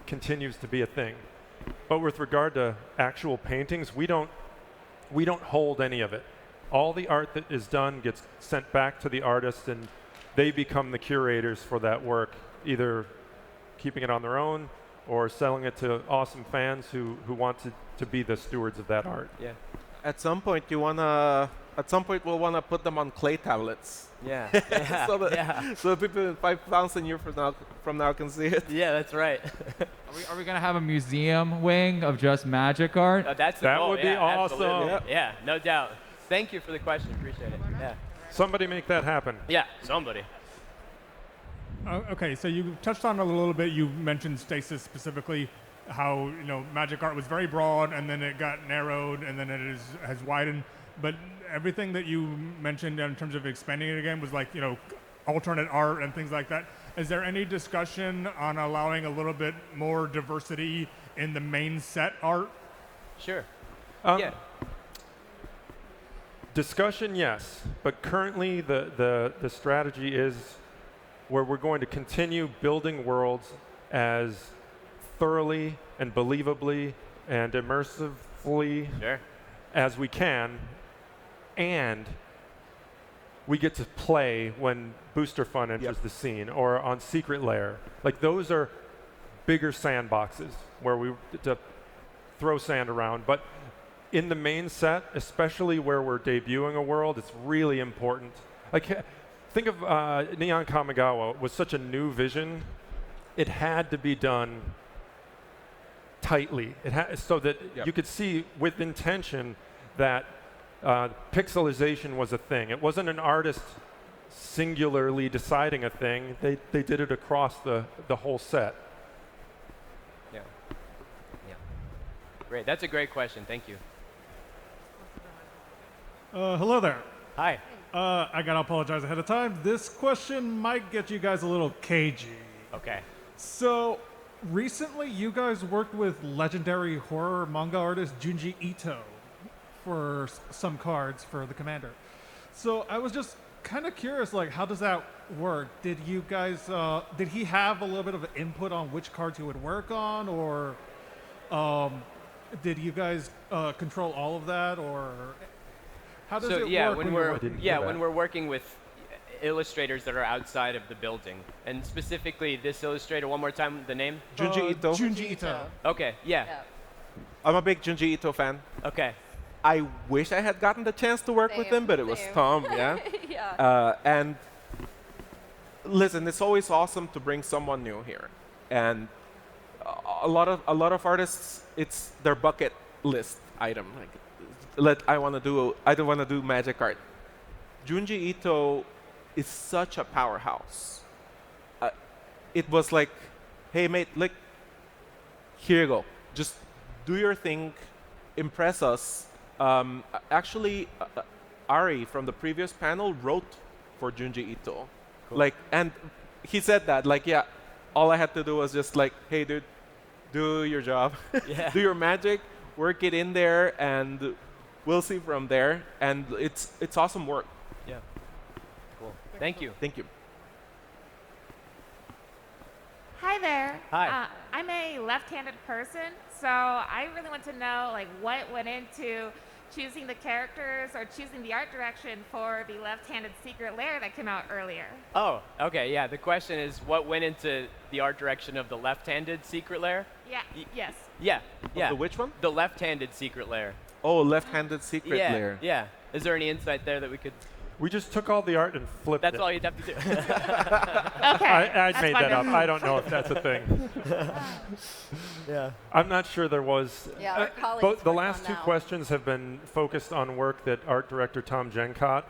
continues to be a thing. But with regard to actual paintings, we don't hold any of it. All the art that is done gets sent back to the artist, and they become the curators for that work, either keeping it on their own or selling it to awesome fans who want to be the stewards of that art. Yeah. At some point, we'll wanna put them on clay tablets. Yeah. So that people in 5,000 years from now can see it. Yeah, that's right. Are we gonna have a museum wing of just magic art? That's the That goal. would be Yeah, absolutely. awesome. Yeah, no doubt. Thank you for the question. Appreciate it. Yeah. Somebody make that happen. Yeah, somebody. Okay, so you touched on it a little bit. You mentioned stasis specifically, how magic art was very broad, and then it got narrowed, and then it has widened. But everything that you mentioned in terms of expanding it again was like alternate art and things like that. Is there any discussion on allowing a little bit more diversity in the main set art? Sure. Um, Yeah. Discussion, yes, but currently the strategy is where we're going to continue building worlds as thoroughly and believably and immersively Sure. as we can, and we get to play when Booster Fun enters the scene, or on Secret Lair. Like, those are bigger sandboxes where we get to throw sand around. But in the main set, especially where we're debuting a world, it's really important. Like, think of Neon Kamigawa was such a new vision. It had to be done tightly. So that you could see with intention that pixelization was a thing. It wasn't an artist singularly deciding a thing. They did it across the whole set. Yeah. Yeah. Great. That's a great question. Thank you. Hello there. Hi. I gotta apologize ahead of time. This question might get you guys a little cagey. Okay. So, recently you guys worked with legendary horror manga artist Junji Ito for some cards for the Commander. So I was just kind of curious, like, how does that work? Did you guys, did he have a little bit of input on which cards he would work on, or did you guys control all of that, or how does it work? when we're working with illustrators that are outside of the building, and specifically this illustrator, one more time, the name? Junji Ito. Junji Ito. Okay, yeah. I'm a big Junji Ito fan. Okay. I wish I had gotten the chance to work with him, but it was Tom, yeah. And listen, it's always awesome to bring someone new here, and a lot of artists, it's their bucket list item. Like, I don't want to do magic art. Junji Ito is such a powerhouse. It was like, hey mate, like, here you go, just do your thing, impress us. Actually, Ari from the previous panel wrote for Junji Ito. Cool. Like, and he said that, like, yeah, all I had to do was just like, hey dude, do your job, do your magic, work it in there, and we'll see from there. And it's awesome work. Yeah. Cool. Thank you. Thank you. Hi there. Hi. I'm a left-handed person, so I really want to know, like, what went into choosing the characters or choosing the art direction for the left-handed Secret Lair that came out earlier. Oh, okay, yeah. The question is, what went into the art direction of the left-handed Secret Lair? Yeah. Yes. Yeah. Yeah. The which one? The left-handed Secret Lair. Oh, left-handed Secret Lair. Yeah. Is there any insight there that we could? We just took all the art and flipped it. That's all you'd have to do. Okay. I made that up. I don't know if that's a thing. Yeah. I'm not sure there was. Yeah, our colleagues But the work last on two now. questions have been focused on work that art director Tom Gencott,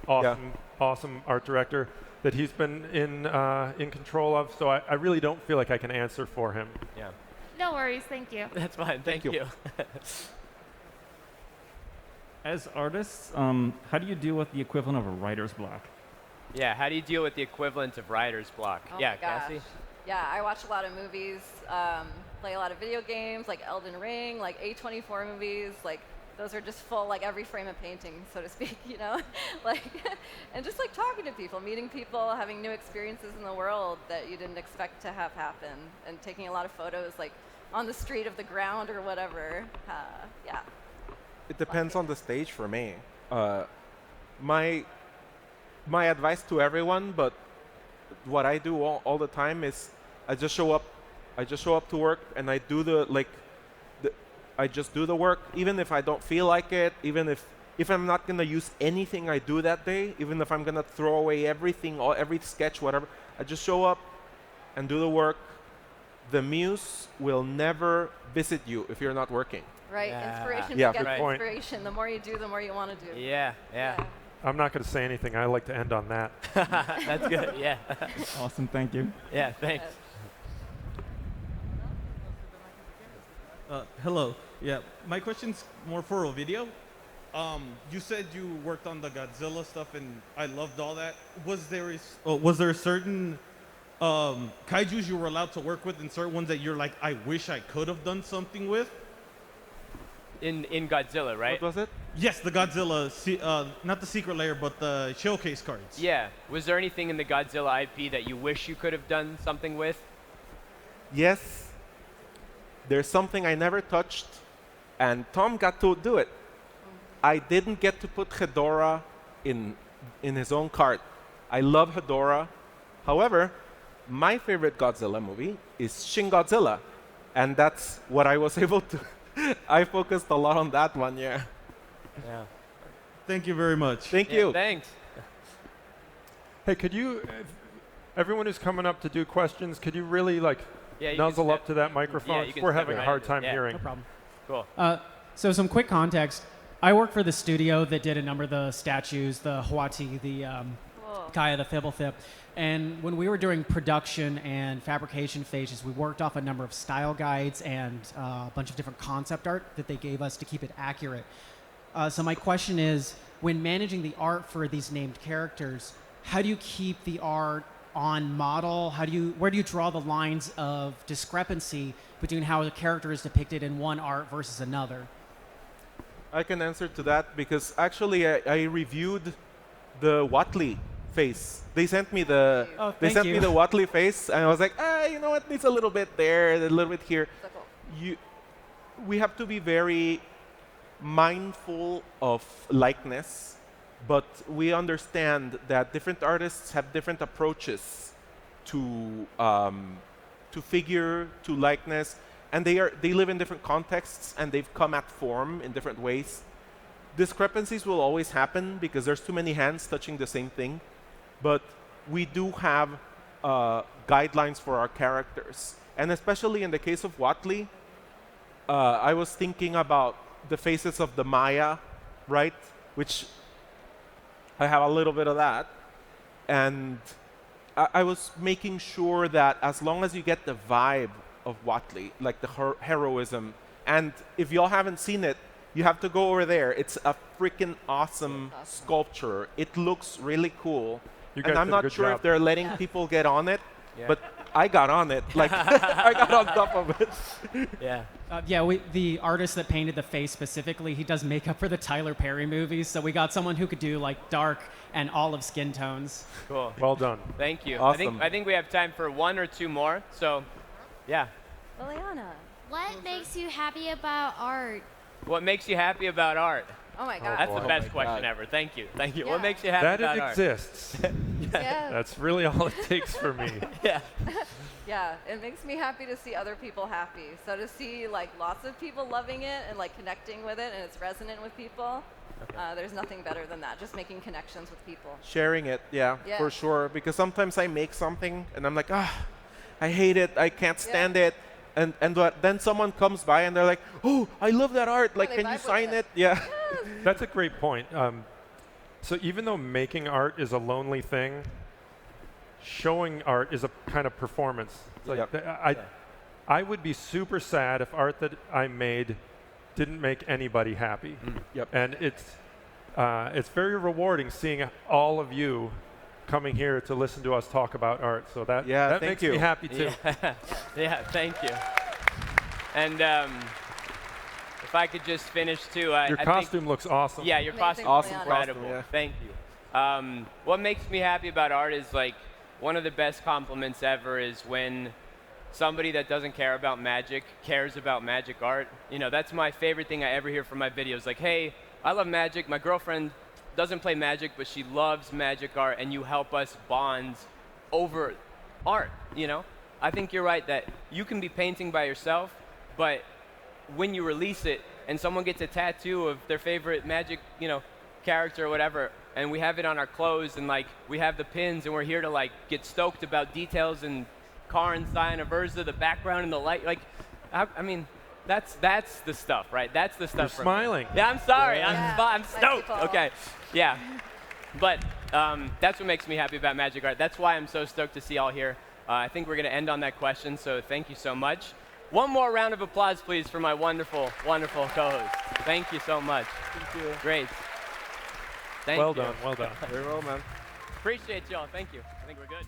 awesome art director, that he's been in control of. So I really don't feel like I can answer for him. Yeah. No worries. Thank you. That's fine. Thank you. As artists, how do you deal with the equivalent of a writer's block? Yeah, how do you deal with the equivalent of writer's block? Oh yeah, my gosh. Cassie? Yeah, I watch a lot of movies, play a lot of video games, like Elden Ring, like A24 movies, like those are just full, like every frame of painting, so to speak, you know? Like, and just like talking to people, meeting people, having new experiences in the world that you didn't expect to have happen, and taking a lot of photos, like on the street of the ground or whatever. Yeah. It depends on the stage for me. My advice to everyone, but what I do all the time is I just show up to work and I do I just do the work, even if I don't feel like it, even if I'm not gonna use anything I do that day, even if I'm gonna throw away everything, every sketch, whatever, I just show up and do the work. The muse will never visit you if you're not working. Right, inspiration Yeah, begets good point. inspiration. The more you do, the more you want to do. Yeah. I'm not going to say anything. I like to end on that. That's good. Yeah. Awesome, thank you. Yeah, thanks. Hello. Yeah, my question's more for Ovidio. You said you worked on the Godzilla stuff, and I loved all that. Was there certain kaijus you were allowed to work with, and certain ones that you're like, I wish I could have done something with? in Godzilla, right? What was it? Yes, the Godzilla, not the secret layer, but the showcase cards. Yeah. Was there anything in the Godzilla IP that you wish you could have done something with? Yes. There's something I never touched, and Tom got to do it. I didn't get to put Hedorah in his own cart. I love Hedorah. However, my favorite Godzilla movie is Shin Godzilla, and that's what I was able to. I focused a lot on that one, yeah. Yeah. Thank you very much. Thank you. Thanks. Hey, could you, everyone who's coming up to do questions, could you really like Yeah, you nuzzle can up to that microphone? you can We're step having a right hard into it. time Yeah. hearing. No problem. Cool. So some quick context. I work for the studio that did a number of the statues, the Hawati, the Kaya, the Fibblethip. And when we were doing production and fabrication phases, we worked off a number of style guides and a bunch of different concept art that they gave us to keep it accurate. So my question is, when managing the art for these named characters, how do you keep the art on model? Where do you draw the lines of discrepancy between how a character is depicted in one art versus another? I can answer to that because actually I reviewed the Watley face. They sent me the me the Watley face, and I was like, you know what? Needs a little bit there, a little bit here. We have to be very mindful of likeness, but we understand that different artists have different approaches to figure, to likeness, and they live in different contexts, and they've come at form in different ways. Discrepancies will always happen because there's too many hands touching the same thing, but we do have guidelines for our characters, and especially in the case of Watley, I was thinking about the faces of the Maya, right? Which I have a little bit of that. And I was making sure that as long as you get the vibe of Watley, like the heroism, and if y'all haven't seen it, you have to go over there. It's a freaking awesome sculpture. It looks really cool. And I'm not sure if they're letting people get on it, but I got on it. Like, I got on top of it. Yeah. The artist that painted the face specifically, he does makeup for the Tyler Perry movies, so we got someone who could do like dark and olive skin tones. Cool. Well done. Thank you. Awesome. I think we have time for one or two more. So, yeah. Liliana. What makes you happy about art? What makes you happy about art? Oh my God. That's the best question ever. Thank you. Thank you. What makes you happy That about it art? exists. Yeah. That's really all it takes for me. Yeah. Yeah, it makes me happy to see other people happy. So to see like lots of people loving it and like connecting with it and it's resonant with people, there's nothing better than that. Just making connections with people. Sharing it, yeah, for sure. Because sometimes I make something and I'm like, I hate it. I can't stand it. And then someone comes by and they're like, oh, I love that art. Like, can you sign it? Yeah. That's a great point. So even though making art is a lonely thing, showing art is a kind of performance. Like I would be super sad if art that I made didn't make anybody happy. And it's very rewarding seeing all of you coming here to listen to us talk about art. So that makes me happy too. Yeah, thank you. And if I could just finish too. Your costume looks awesome. Yeah, your costume looks incredible. Thank you. What makes me happy about art is like one of the best compliments ever is when somebody that doesn't care about magic cares about magic art. You know, that's my favorite thing I ever hear from my videos. Like, hey, I love magic. My girlfriend doesn't play magic, but she loves magic art, and you help us bond over art, you know? I think you're right that you can be painting by yourself, but when you release it and someone gets a tattoo of their favorite magic, you know, character or whatever, and we have it on our clothes and like we have the pins and we're here to like get stoked about details and Karin's sign of Urza, the background and the light, like, I mean, that's the stuff, right? That's the stuff. You're smiling. Yeah, I'm sorry. Yeah. I'm stoked. Okay. Yeah. But that's what makes me happy about magic art. That's why I'm so stoked to see y'all here. I think we're going to end on that question, so thank you so much. One more round of applause, please, for my wonderful, wonderful co-host. Thank you so much. Thank you. Great. Thank Well you. done. Well done. Very well, man. Appreciate y'all. Thank you. I think we're good.